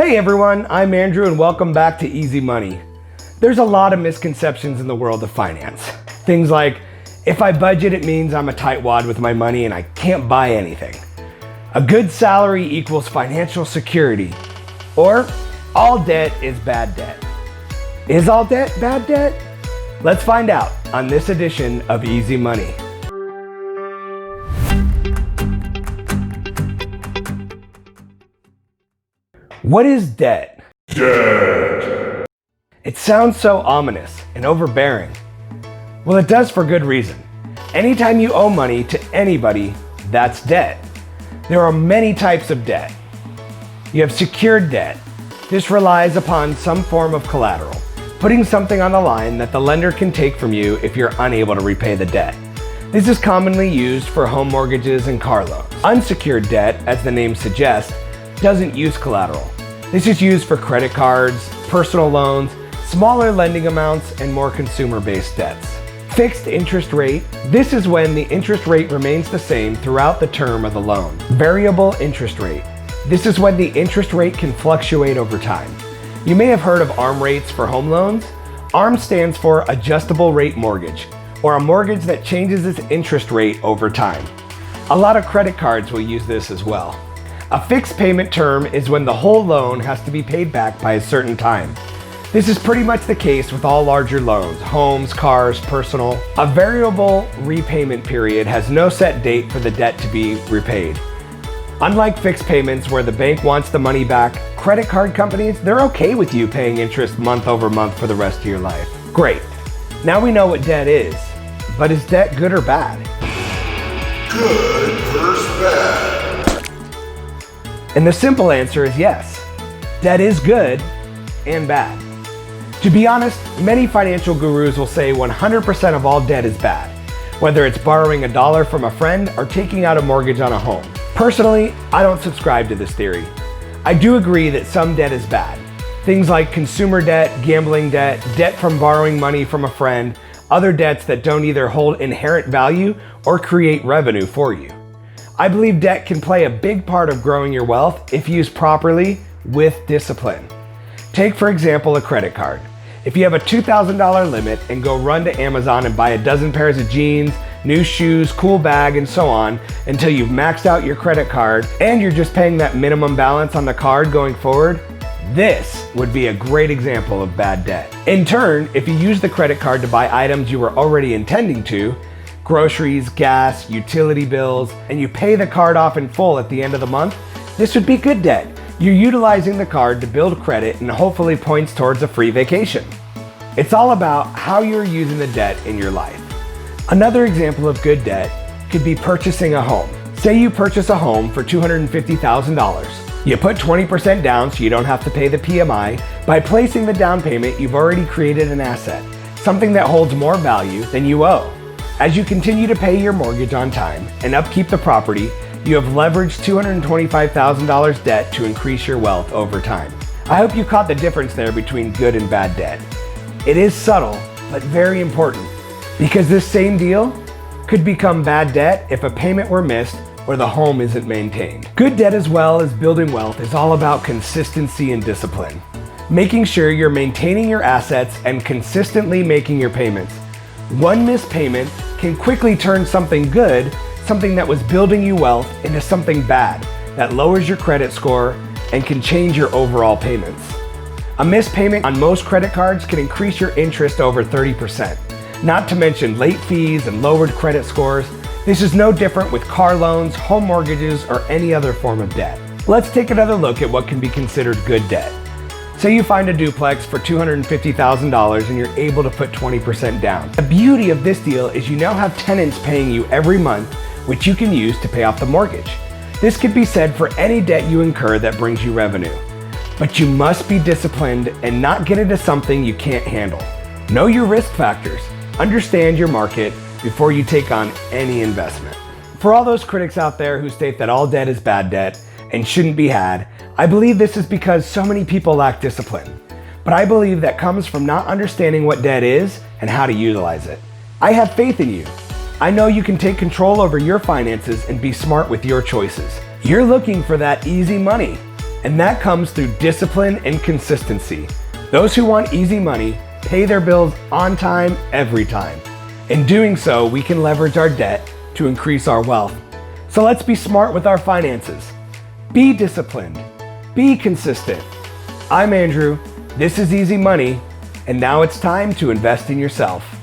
Hey everyone, I'm Andrew and welcome back to Easy Money. There's a lot of misconceptions in the world of finance. Things like, if I budget it means I'm a tightwad with my money and I can't buy anything. A good salary equals financial security. Or, all debt is bad debt. Is all debt bad debt? Let's find out on this edition of Easy Money. What is debt? Debt. It sounds so ominous and overbearing. Well, it does for good reason. Anytime you owe money to anybody, that's debt. There are many types of debt. You have secured debt. This relies upon some form of collateral, putting something on the line that the lender can take from you if you're unable to repay the debt. This is commonly used for home mortgages and car loans. Unsecured debt, as the name suggests, doesn't use collateral. This is used for credit cards, personal loans, smaller lending amounts, and more consumer-based debts. Fixed interest rate. This is when the interest rate remains the same throughout the term of the loan. Variable interest rate. This is when the interest rate can fluctuate over time. You may have heard of ARM rates for home loans. ARM stands for Adjustable Rate Mortgage, or a mortgage that changes its interest rate over time. A lot of credit cards will use this as well. A fixed payment term is when the whole loan has to be paid back by a certain time. This is pretty much the case with all larger loans, homes, cars, personal. A variable repayment period has no set date for the debt to be repaid. Unlike fixed payments where the bank wants the money back, credit card companies, they're okay with you paying interest month over month for the rest of your life. Great. Now we know what debt is, but is debt good or bad? Good versus bad. And the simple answer is yes. Debt is good and bad. To be honest, many financial gurus will say 100% of all debt is bad, whether it's borrowing $1 from a friend or taking out a mortgage on a home. Personally, I don't subscribe to this theory. I do agree that some debt is bad. Things like consumer debt, gambling debt, debt from borrowing money from a friend, other debts that don't either hold inherent value or create revenue for you. I believe debt can play a big part of growing your wealth if used properly with discipline. Take, for example, a credit card. If you have a $2,000 limit and go run to Amazon and buy a dozen pairs of jeans, new shoes, cool bag, and so on until you've maxed out your credit card and you're just paying that minimum balance on the card going forward, this would be a great example of bad debt. In turn, if you use the credit card to buy items you were already intending to, groceries, gas, utility bills, and you pay the card off in full at the end of the month, this would be good debt. You're utilizing the card to build credit and hopefully points towards a free vacation. It's all about how you're using the debt in your life. Another example of good debt could be purchasing a home. Say you purchase a home for $250,000. You put 20% down so you don't have to pay the PMI. By placing the down payment, you've already created an asset, something that holds more value than you owe. As you continue to pay your mortgage on time and upkeep the property, you have leveraged $225,000 debt to increase your wealth over time. I hope you caught the difference there between good and bad debt. It is subtle, but very important, because this same deal could become bad debt if a payment were missed or the home isn't maintained. Good debt as well as building wealth is all about consistency and discipline. Making sure you're maintaining your assets and consistently making your payments. One missed payment can quickly turn something good, something that was building you wealth, into something bad that lowers your credit score and can change your overall payments. A missed payment on most credit cards can increase your interest over 30%. Not to mention late fees and lowered credit scores. This is no different with car loans, home mortgages, or any other form of debt. Let's take another look at what can be considered good debt. Say you find a duplex for $250,000 and you're able to put 20% down. The beauty of this deal is you now have tenants paying you every month, which you can use to pay off the mortgage. This could be said for any debt you incur that brings you revenue. But you must be disciplined and not get into something you can't handle. Know your risk factors. Understand your market before you take on any investment. For all those critics out there who state that all debt is bad debt and shouldn't be had, I believe this is because so many people lack discipline. But I believe that comes from not understanding what debt is and how to utilize it. I have faith in you. I know you can take control over your finances and be smart with your choices. You're looking for that easy money. And that comes through discipline and consistency. Those who want easy money pay their bills on time, every time. In doing so, we can leverage our debt to increase our wealth. So let's be smart with our finances. Be disciplined. Be consistent. I'm Andrew. This is Easy Money. And now it's time to invest in yourself.